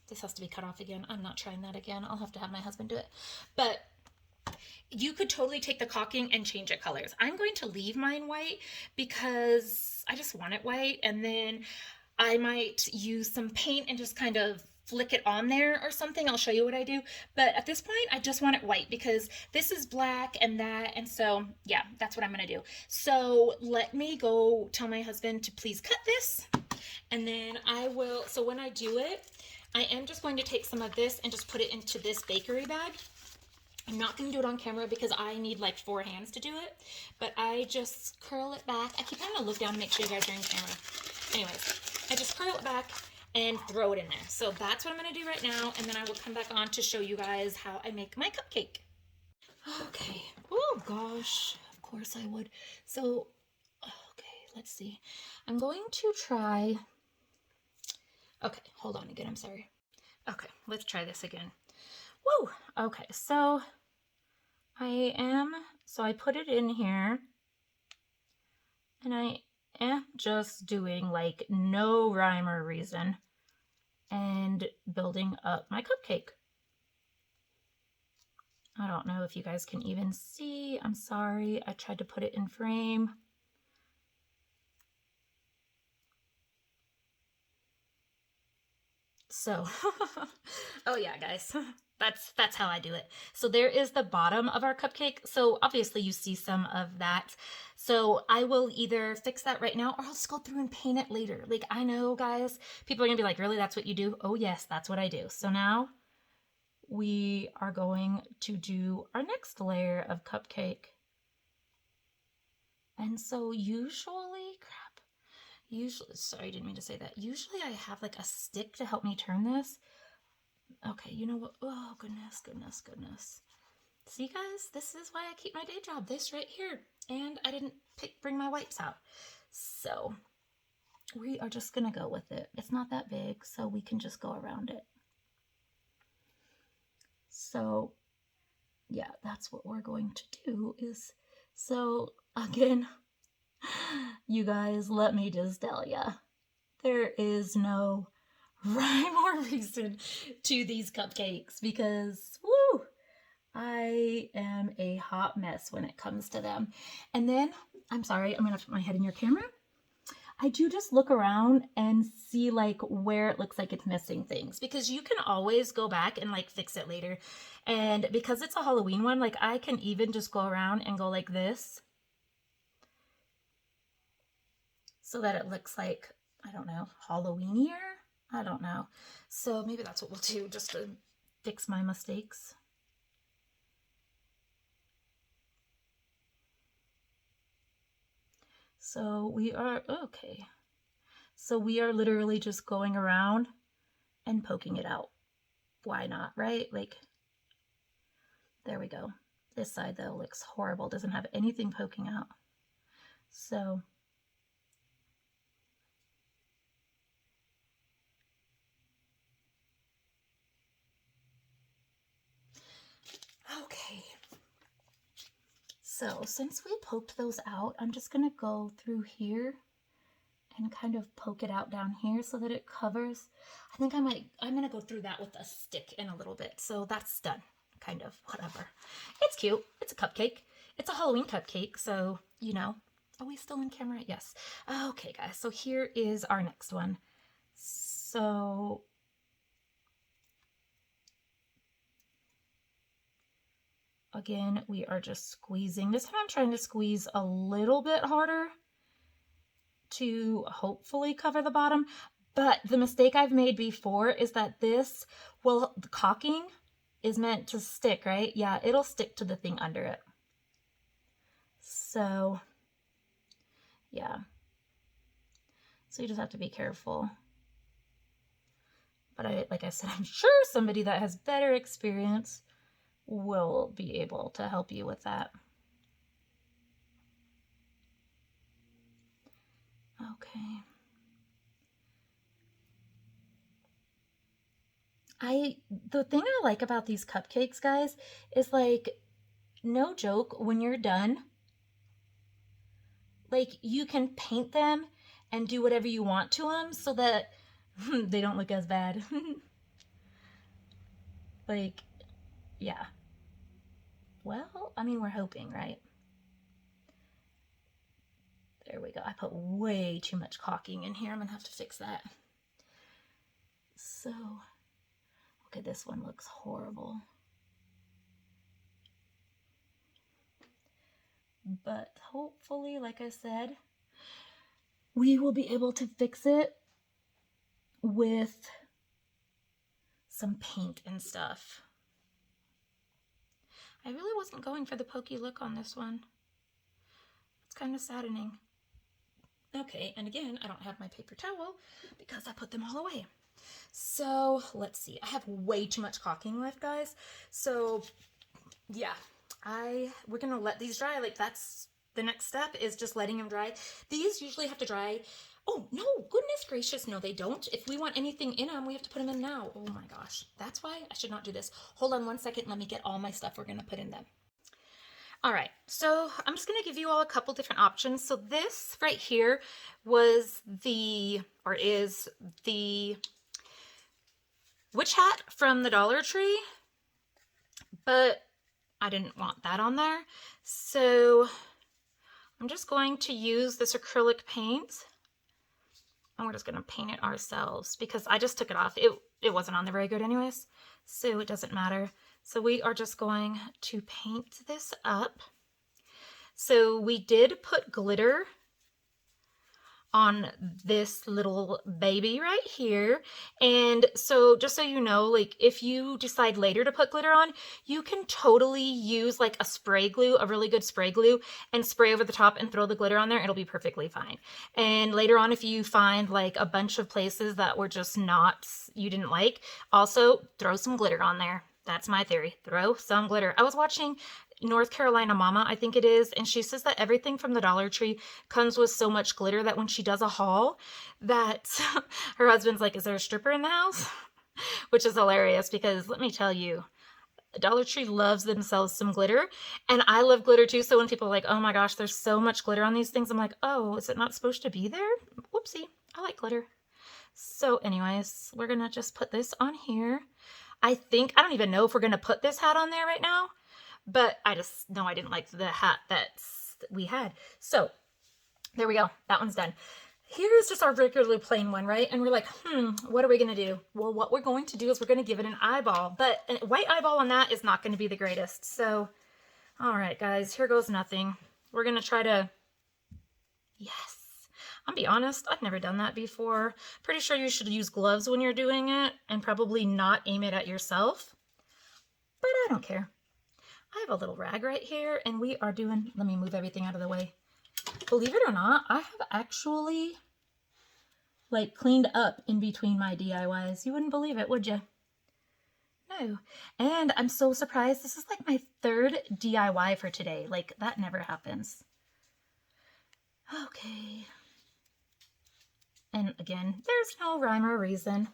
This has to be cut off again. I'm not trying that again. I'll have to have my husband do it. But you could totally take the caulking and change it colors. I'm going to leave mine white because I just want it white. And then I might use some paint and just kind of flick it on there or something. I'll show you what I do. But at this point, I just want it white because this is black and that. And so, yeah, that's what I'm going to do. So let me go tell my husband to please cut this. And then I will, so when I do it, I am just going to take some of this and just put it into this bakery bag. I'm not going to do it on camera because I need like 4 hands to do it. But I just curl it back. I keep having to look down to make sure you guys are in camera. Anyways, I just curl it back and throw it in there. So that's what I'm going to do right now. And then I will come back on to show you guys how I make my cupcake. Okay. Oh gosh. Of course I would. So, okay, let's see. I'm going to try. Okay, hold on again. I'm sorry. Okay, let's try this again. Woo! Okay, so I put it in here and I am just doing like no rhyme or reason and building up my cupcake. I don't know if you guys can even see. I'm sorry. I tried to put it in frame. So, oh yeah, guys, that's how I do it. So there is the bottom of our cupcake. So obviously you see some of that. So I will either fix that right now or I'll just go through and paint it later. Like I know, guys, people are gonna be like, really, that's what you do? Oh yes, that's what I do. So now we are going to do our next layer of cupcake. And so usually, sorry, I didn't mean to say that. Usually I have like a stick to help me turn this. Okay, you know what? Oh, goodness. See, guys, this is why I keep my day job, this right here. And I didn't bring my wipes out. So we are just going to go with it. It's not that big, so we can just go around it. So, yeah, that's what we're going to do is, so again, you guys, let me just tell ya, there is no rhyme or reason to these cupcakes because, woo, I am a hot mess when it comes to them. And then, I'm sorry, I'm gonna put my head in your camera. I do just look around and see like where it looks like it's missing things because you can always go back and like fix it later. And because it's a Halloween one, like I can even just go around and go like this so that it looks like, I don't know, Halloweenier? I don't know. So maybe that's what we'll do just to fix my mistakes. So we are, okay. So we are literally just going around and poking it out. Why not, right? Like, there we go. This side though looks horrible. Doesn't have anything poking out. So okay. So since we poked those out, I'm just gonna go through here and kind of poke it out down here so that it covers. I think I'm gonna go through that with a stick in a little bit. So that's done, kind of, whatever. It's cute, it's a cupcake. It's a Halloween cupcake, so, you know. Are we still in camera? Yes. Okay, guys, so here is our next one. So, again, we are just squeezing. This time I'm trying to squeeze a little bit harder to hopefully cover the bottom. But the mistake I've made before is that this, well, the caulking is meant to stick, right? Yeah, it'll stick to the thing under it. So, yeah. So you just have to be careful. But like I said, I'm sure somebody that has better experience will be able to help you with that. Okay. The thing I like about these cupcakes, guys, is like, no joke, when you're done, like you can paint them and do whatever you want to them so that they don't look as bad. Like, yeah. Well, I mean, we're hoping, right? There we go. I put way too much caulking in here. I'm gonna have to fix that. So, okay, this one looks horrible. But hopefully, like I said, we will be able to fix it with some paint and stuff. I really wasn't going for the pokey look on this one. It's kind of saddening. Okay, and again, I don't have my paper towel because I put them all away. So let's see. I have way too much caulking left, guys. So yeah, we're gonna let these dry. Like, that's the next step, is just letting them dry. These usually have to dry. Oh no, goodness gracious, no they don't. If we want anything in them, we have to put them in now. Oh my gosh, that's why I should not do this. Hold on one second, let me get all my stuff we're gonna put in them. All right, so I'm just gonna give you all a couple different options. So this right here is the witch hat from the Dollar Tree, but I didn't want that on there. So I'm just going to use this acrylic paint, and we're just gonna paint it ourselves because I just took it off. It wasn't on there very good anyways, so it doesn't matter. So we are just going to paint this up. So we did put glitter on this little baby right here. And so just so you know, like if you decide later to put glitter on, you can totally use like a spray glue, a really good spray glue, and spray over the top and throw the glitter on there. It'll be perfectly fine. And later on, if you find like a bunch of places that were just not, you didn't like, also throw some glitter on there. That's my theory. Throw some glitter. I was watching North Carolina Mama, I think it is, and she says that everything from the Dollar Tree comes with so much glitter that when she does a haul, that her husband's like, is there a stripper in the house? Which is hilarious because let me tell you, Dollar Tree loves themselves some glitter, and I love glitter too. So when people are like, oh my gosh, there's so much glitter on these things, I'm like, oh, is it not supposed to be there? Whoopsie, I like glitter. So anyways, we're gonna just put this on here. I don't even know if we're gonna put this hat on there right now, but I just know I didn't like the hat that we had. So there we go. That one's done. Here's just our regular plain one, right? And we're like, what are we going to do? Well, what we're going to do is we're going to give it an eyeball. But a white eyeball on that is not going to be the greatest. So, all right, guys, here goes nothing. We're going to try to, yes. I'll be honest, I've never done that before. Pretty sure you should use gloves when you're doing it and probably not aim it at yourself. But I don't care. I have a little rag right here, and we are doing, let me move everything out of the way. Believe it or not, I have actually like cleaned up in between my DIYs. You wouldn't believe it, would you? No. And I'm so surprised. This is like my third DIY for today. Like, that never happens. Okay. And again, there's no rhyme or reason.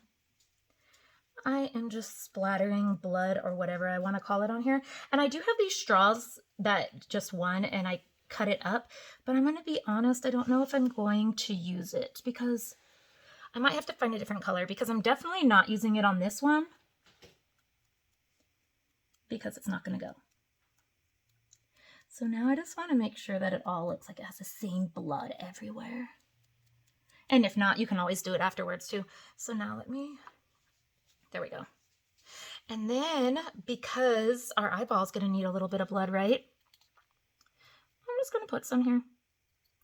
I am just splattering blood or whatever I want to call it on here. And I do have these straws that just won, and I cut it up. But I'm going to be honest, I don't know if I'm going to use it because I might have to find a different color because I'm definitely not using it on this one because it's not going to go. So now I just want to make sure that it all looks like it has the same blood everywhere. And if not, you can always do it afterwards too. So now there we go. And then because our eyeball's going to need a little bit of blood, right? I'm just going to put some here.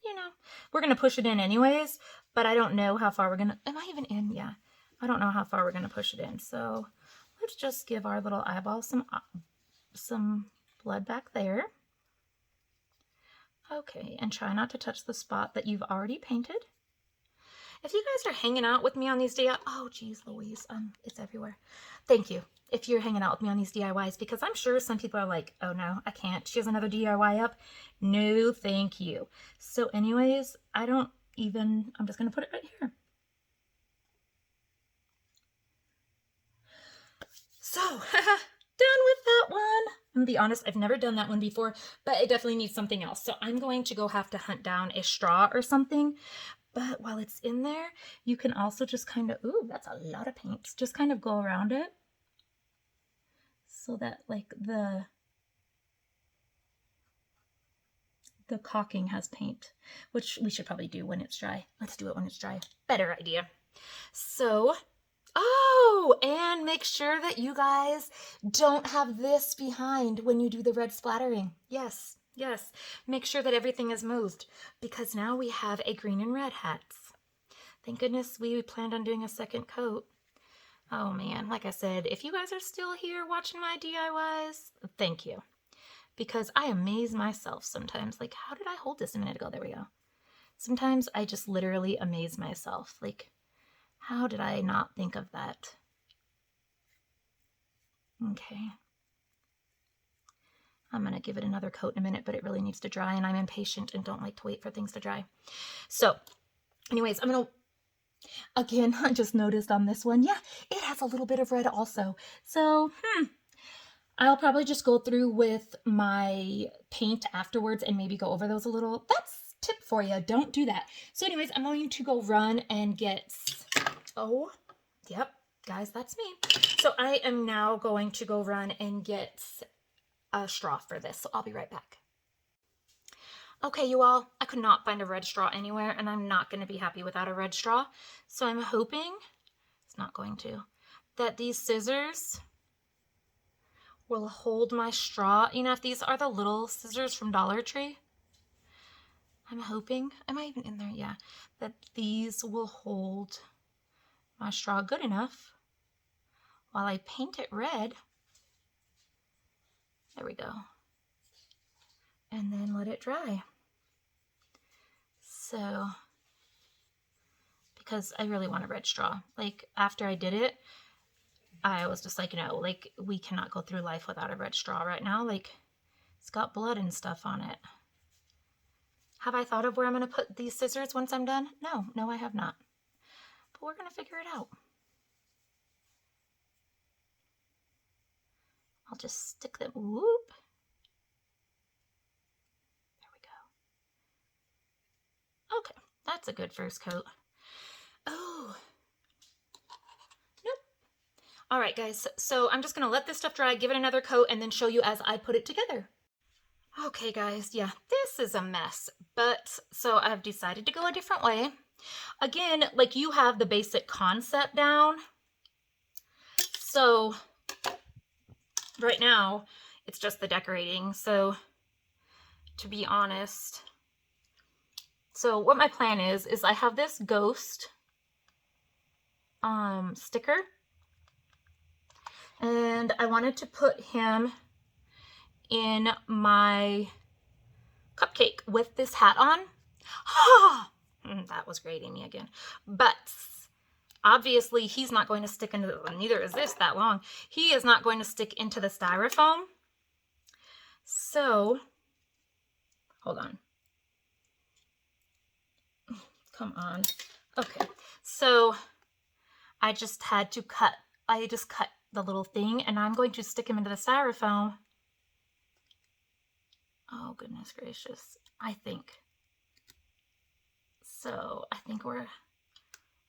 You know, we're going to push it in anyways, but I don't know how far we're going to, am I even in? Yeah. I don't know how far we're going to push it in. So let's just give our little eyeball some blood back there. Okay. And try not to touch the spot that you've already painted. If you guys are hanging out with me on these oh geez Louise, it's everywhere. Thank you if you're hanging out with me on these DIYs, because I'm sure some people are like, oh no, I can't. She has another DIY up. No, thank you. So anyways, I'm just gonna put it right here. So, done with that one. I'm gonna be honest, I've never done that one before, but it definitely needs something else. So I'm going to go have to hunt down a straw or something. But while it's in there, you can also just kind of, ooh, that's a lot of paint. Just kind of go around it so that like the caulking has paint, which we should probably do when it's dry. Let's do it when it's dry. Better idea. So, oh, and make sure that you guys don't have this behind when you do the red splattering. Yes, yes. Make sure that everything is moved, because now we have a green and red hats. Thank goodness we planned on doing a second coat. Oh man, like I said, if you guys are still here watching my DIYs, thank you. Because I amaze myself sometimes. Like, how did I hold this a minute ago? There we go. Sometimes I just literally amaze myself. Like, how did I not think of that? Okay. I'm going to give it another coat in a minute, but it really needs to dry, and I'm impatient and don't like to wait for things to dry. So, anyways, I'm going to, again, I just noticed on this one, yeah, it has a little bit of red also. So, I'll probably just go through with my paint afterwards and maybe go over those a little. That's a tip for you. Don't do that. So anyways, I'm going to go run and get, oh, yep, guys, that's me. So I am now going to go run and get a straw for this. So I'll be right back. Okay, you all, I could not find a red straw anywhere, and I'm not going to be happy without a red straw. So I'm hoping, it's not going to, that these scissors will hold my straw. You know, if these are the little scissors from Dollar Tree, I'm hoping, am I even in there? Yeah, that these will hold my straw good enough while I paint it red. There we go. And then let it dry. So, because I really want a red straw. Like, after I did it, I was just like, no, like, we cannot go through life without a red straw right now. Like, it's got blood and stuff on it. Have I thought of where I'm going to put these scissors once I'm done? No, I have not. But we're going to figure it out. I'll just stick them, whoop. There we go. Okay, that's a good first coat. Oh, nope. All right, guys, so I'm just going to let this stuff dry, give it another coat, and then show you as I put it together. Okay, guys, yeah, this is a mess, but so I've decided to go a different way. Again, like, you have the basic concept down. So right now, it's just the decorating. So to be honest, so what my plan is I have this ghost sticker, and I wanted to put him in my cupcake with this hat on. That was great, Amy, again. But obviously he's not going to stick into, neither is this that long. He is not going to stick into the styrofoam. So, hold on. Come on. Okay, so I just had to cut, I just cut the little thing, and I'm going to stick him into the styrofoam. Oh, goodness gracious. I think. So I think we're,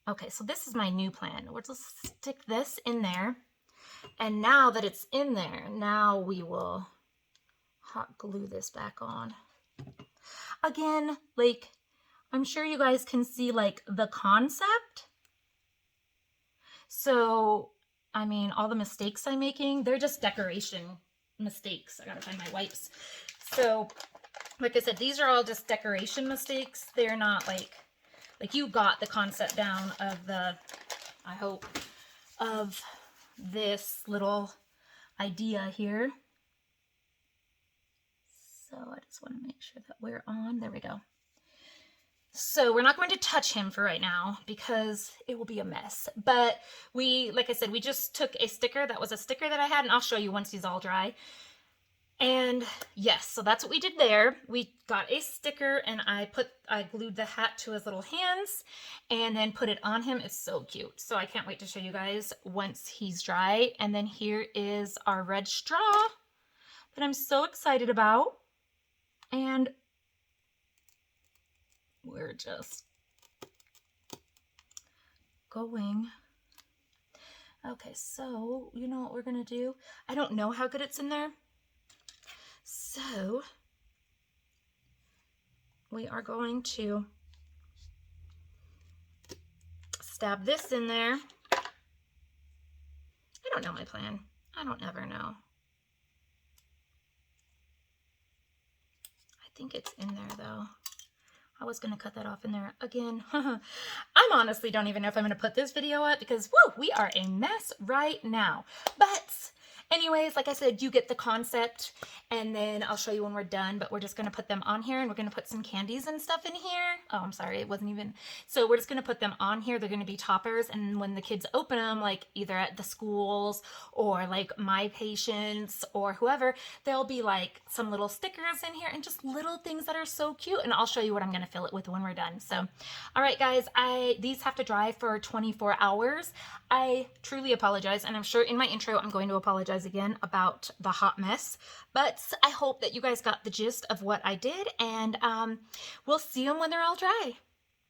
okay, so this is my new plan. We'll just stick this in there. And now that it's in there, now we will hot glue this back on. Again, like, I'm sure you guys can see, like, the concept. So, I mean, all the mistakes I'm making, they're just decoration mistakes. I gotta find my wipes. So, like I said, these are all just decoration mistakes. They're not like you got the concept down of the, I hope, of this little idea here. So I just want to make sure that we're on. There we go. So we're not going to touch him for right now because it will be a mess. But like I said, we just took a sticker that was a sticker that I had, and I'll show you once he's all dry. And yes, so that's what we did there. We got a sticker and I glued the hat to his little hands and then put it on him. It's so cute. So I can't wait to show you guys once he's dry. And then here is our red straw that I'm so excited about. And we're just going. Okay, so you know what we're gonna do? I don't know how good it's in there. So we are going to stab this in there. I don't know my plan. I don't ever know. I think it's in there though. I was going to cut that off in there again. I honestly don't even know if I'm going to put this video up because, woo, we are a mess right now. But anyways, like I said, you get the concept, and then I'll show you when we're done, but we're just going to put them on here, and we're going to put some candies and stuff in here. Oh, I'm sorry. It wasn't even. So we're just going to put them on here. They're going to be toppers, and when the kids open them, like either at the schools or like my patients or whoever, there'll be like some little stickers in here and just little things that are so cute, and I'll show you what I'm going to fill it with when we're done. So, all right, guys, these have to dry for 24 hours. I truly apologize, and I'm sure in my intro I'm going to apologize again about the hot mess, but I hope that you guys got the gist of what I did, and we'll see them when they're all dry.